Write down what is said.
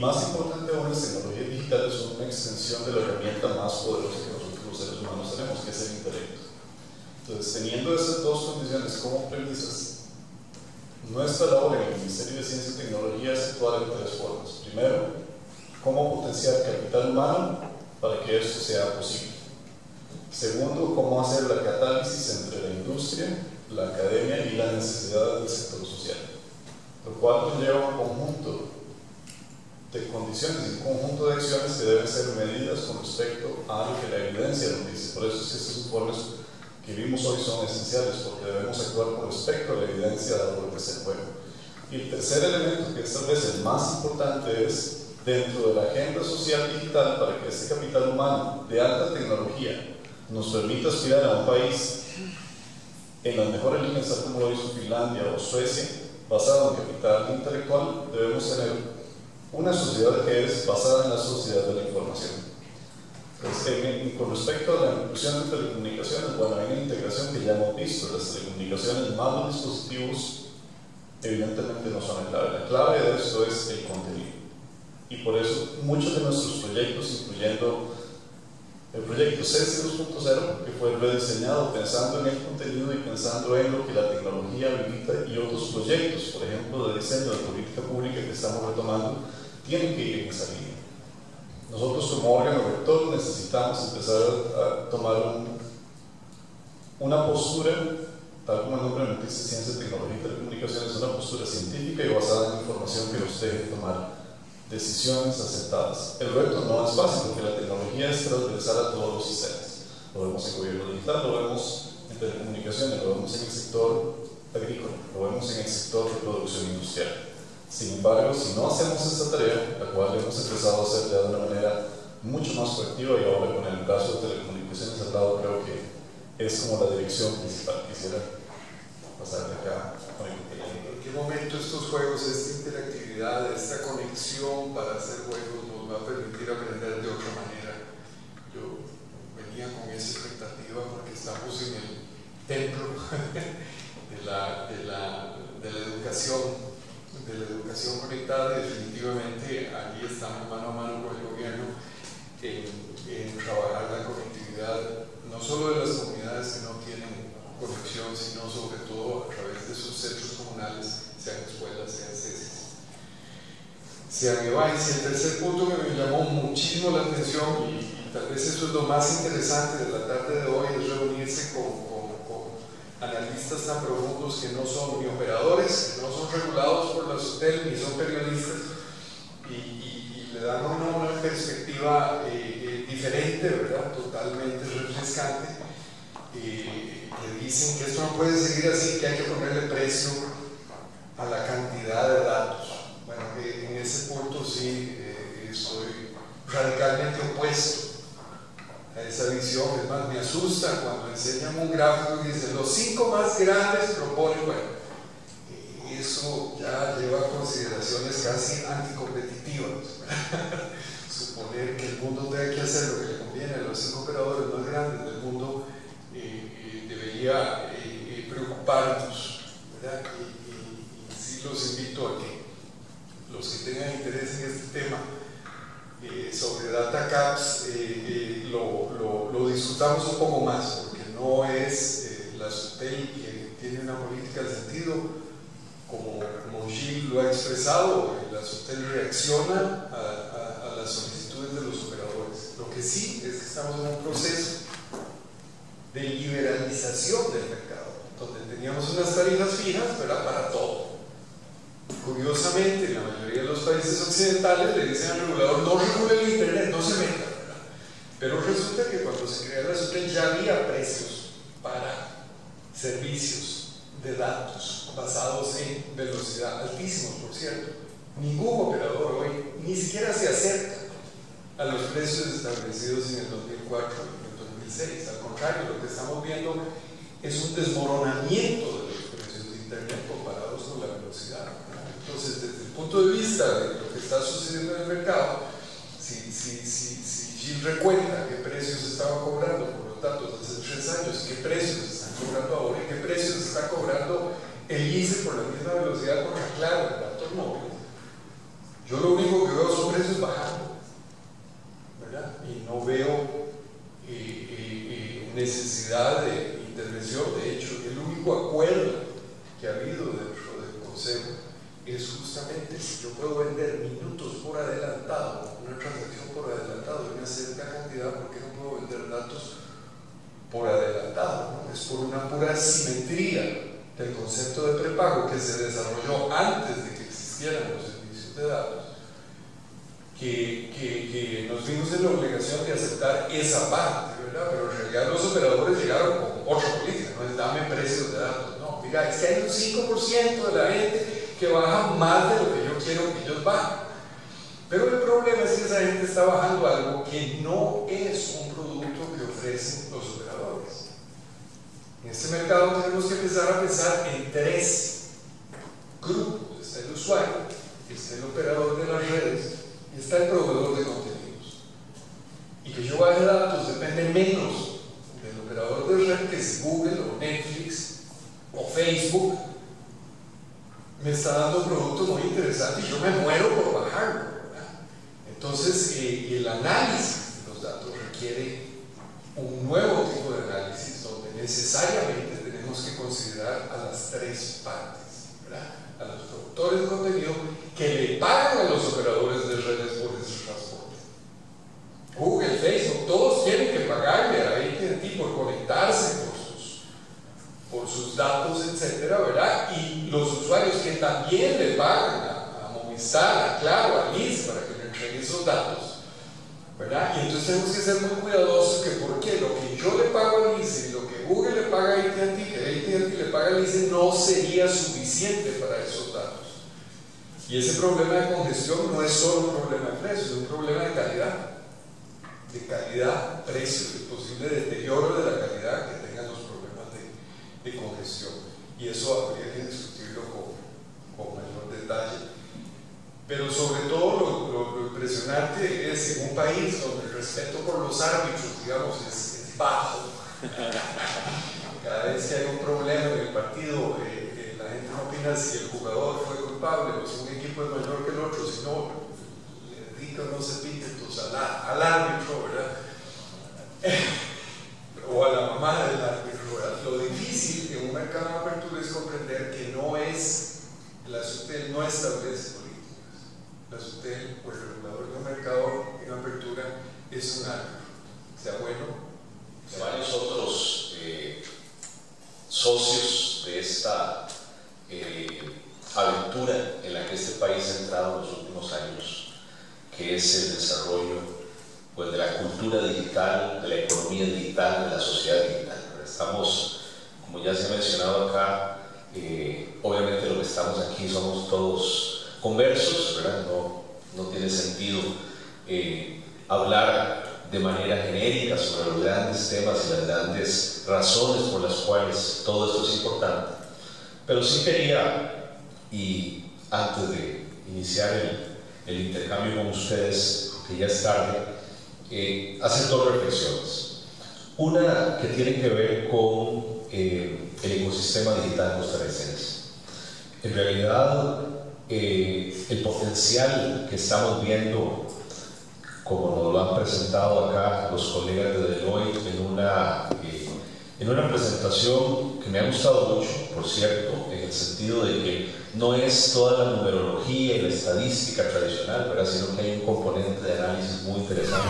más importante aún, las tecnologías digitales son una extensión de la herramienta más poderosa que nosotros los seres humanos tenemos, que es el intelecto. Entonces, teniendo esas dos condiciones como premisas, nuestra labor en el Ministerio de Ciencia y Tecnología es actuar en tres formas. Primero, cómo potenciar capital humano para que esto sea posible. Segundo, cómo hacer la catálisis entre la industria, la academia y la necesidad del sector social, lo cual conlleva un conjunto de condiciones y un conjunto de acciones que deben ser medidas con respecto a lo que la evidencia nos dice. Por eso es que estos informes que vimos hoy son esenciales, porque debemos actuar con respecto a la evidencia de lo que se juega. Y el tercer elemento, que es tal vez el más importante, es dentro de la agenda social digital, para que este capital humano de alta tecnología nos permita aspirar a un país en las mejores líneas, tal como lo hizo Finlandia o Suecia, basado en capital intelectual. Debemos tener una sociedad que es basada en la sociedad de la información. Entonces, con respecto a la inclusión de telecomunicaciones, bueno, hay una integración que ya hemos visto. Las telecomunicaciones más los dispositivos evidentemente no son la clave. La clave de esto es el contenido. Y por eso muchos de nuestros proyectos, incluyendo el proyecto CESI 2.0, que fue rediseñado pensando en el contenido y pensando en lo que la tecnología habilita, y otros proyectos, por ejemplo, de diseño de política pública que estamos retomando, tienen que ir en esa línea. Nosotros como órgano rector necesitamos empezar a tomar una postura, tal como el nombre nos dice, Ciencia, Tecnología y Telecomunicaciones, una postura científica y basada en la información que nos deje tomar decisiones aceptadas. El reto no es fácil, porque la tecnología es transversal a todos los sistemas. Lo vemos en gobierno digital, lo vemos en telecomunicaciones, lo vemos en el sector agrícola, lo vemos en el sector de producción industrial. Sin embargo, si no hacemos esta tarea, la cual hemos empezado a hacer ya de una manera mucho más proactiva, y ahora con el caso de telecomunicaciones al lado, creo que es como la dirección principal. Quisiera pasar de acá con el compañero. ¿En qué momento estos juegos, esta interactividad, esta conexión para hacer juegos nos va a permitir aprender de otra manera? Yo venía con esa expectativa porque estamos en el templo de la educación conectada, y definitivamente allí estamos mano a mano con el gobierno en trabajar la conectividad, no solo de las comunidades que no tienen conexión, sino sobre todo a través de sus centros comunales, sean escuelas, sean CESIs, sean EBAIS. Y el tercer punto que me llamó muchísimo la atención, y tal vez eso es lo más interesante de la tarde de hoy, es reunirse con analistas tan profundos que no son ni operadores, que no son regulados por la SUTEL, ni son periodistas, y le dan una perspectiva diferente, ¿verdad? Totalmente refrescante, que dicen que esto no puede seguir así, que hay que ponerle precio a la cantidad de datos. Bueno, en ese punto sí estoy radicalmente opuesto a esa visión. Es más, me asusta cuando enseñan un gráfico y dicen los 5 más grandes proponen. Bueno, eso ya lleva a consideraciones casi anticompetitivas. Suponer que el mundo tenga que hacer lo que le conviene a los 5 operadores más grandes del mundo debería preocuparnos, ¿verdad? Y sí los invito a que los que tengan interés en este tema sobre data caps lo discutamos un poco más, porque no es la SUTEL quien tiene una política de sentido, como Gilles lo ha expresado. La SUTEL reacciona a las solicitudes de los operadores. Lo que sí es que estamos en un proceso de liberalización del mercado, donde teníamos unas tarifas fijas, ¿verdad?, para todo. Curiosamente, en la mayoría de los países occidentales le dicen al regulador: no regule el internet, no se meta, ¿verdad? Pero resulta que cuando se creó la SUTEL ya había precios para servicios de datos basados en velocidad, altísimos, por cierto. Ningún operador hoy ni siquiera se acerca a los precios establecidos en el 2004 y en el 2006. Al contrario, lo que estamos viendo es un desmoronamiento de los precios de internet comparados con la velocidad. Entonces, desde el punto de vista de lo que está sucediendo en el mercado, si Gilles recuenta qué precios estaban cobrando por los datos de hace 3 años, qué precios están cobrando ahora y qué precios está cobrando el ICE por la misma velocidad contra Claro, el datos móviles, Yo lo único que veo son precios bajando, ¿verdad? Y no veo necesidad de intervención. De hecho, el único acuerdo que ha habido dentro del Consejo es justamente si yo puedo vender minutos por adelantado, una transacción por adelantado de una cierta cantidad, ¿por qué no puedo vender datos por adelantado? ¿No? Es por una pura simetría del concepto de prepago que se desarrolló antes de que existieran los servicios de datos, que nos vimos en la obligación de aceptar esa parte, ¿verdad? Pero en realidad los operadores llegaron con otra política, no es dame precios de datos, no, mira, es que hay un 5% de la gente que baja más de lo que yo quiero que ellos bajen. Pero el problema es que esa gente está bajando algo que no es un producto que ofrecen los operadores. En este mercado tenemos que empezar a pensar en tres grupos. Está el usuario, está el operador de las redes y está el proveedor de contenidos. Y que yo baje datos depende menos del operador de red, que es Google o Netflix o Facebook. Me está dando un producto muy interesante y yo me muero por bajarlo, ¿verdad? Entonces, el análisis de los datos requiere un nuevo tipo de análisis donde necesariamente tenemos que considerar a las tres partes, ¿verdad? A los productores de contenido que le pagan a los operadores de redes por ese transporte. Google, Facebook, todos tienen que pagarle a AT&T por conectarse por sus datos, etcétera, ¿verdad? Y los usuarios que también le pagan a Movistar, a Claro, a Liz para que le entreguen esos datos, ¿verdad? Y entonces tenemos que ser muy cuidadosos que porque lo que yo le pago a Liz y lo que Google le paga a AT&T, que AT&T le paga a Liz, no sería suficiente para esos datos. Y ese problema de congestión no es solo un problema de precios, es un problema de calidad, precio, el posible deterioro de la calidad que tengan los problemas de congestión. Y eso habría que discutirlo con mayor detalle. Pero sobre todo lo impresionante es en un país donde el respeto por los árbitros, digamos, es bajo. Cada vez que hay un problema en el partido, la gente no opina si el jugador fue culpable o si un equipo es mayor que el otro, si no, le dedican unos epítetos al árbitro, ¿verdad? O a la mamá del árbitro, ¿verdad? Lo difícil en un mercado de apertura es comprender que no es, la SUTEL no establece políticas. La SUTEL o el regulador de un mercado en apertura es un árbitro, sea bueno. Varios otros socios de esta aventura en la que este país ha entrado en los últimos años, que es el desarrollo, pues, de la cultura digital, de la economía digital, de la sociedad digital. Estamos, como ya se ha mencionado acá, obviamente lo que estamos aquí somos todos conversos, ¿verdad? No tiene sentido hablar de manera genérica sobre los grandes temas y las grandes razones por las cuales todo esto es importante. Pero sí quería, y antes de iniciar el intercambio con ustedes, que ya es tarde, hacer dos reflexiones. Una que tiene que ver con el ecosistema digital costarricense. En realidad, el potencial que estamos viendo, como nos lo han presentado acá los colegas de Deloitte en una presentación que me ha gustado mucho, por cierto, en el sentido de que no es toda la numerología y la estadística tradicional, ¿verdad? Sino que hay un componente de análisis muy interesante.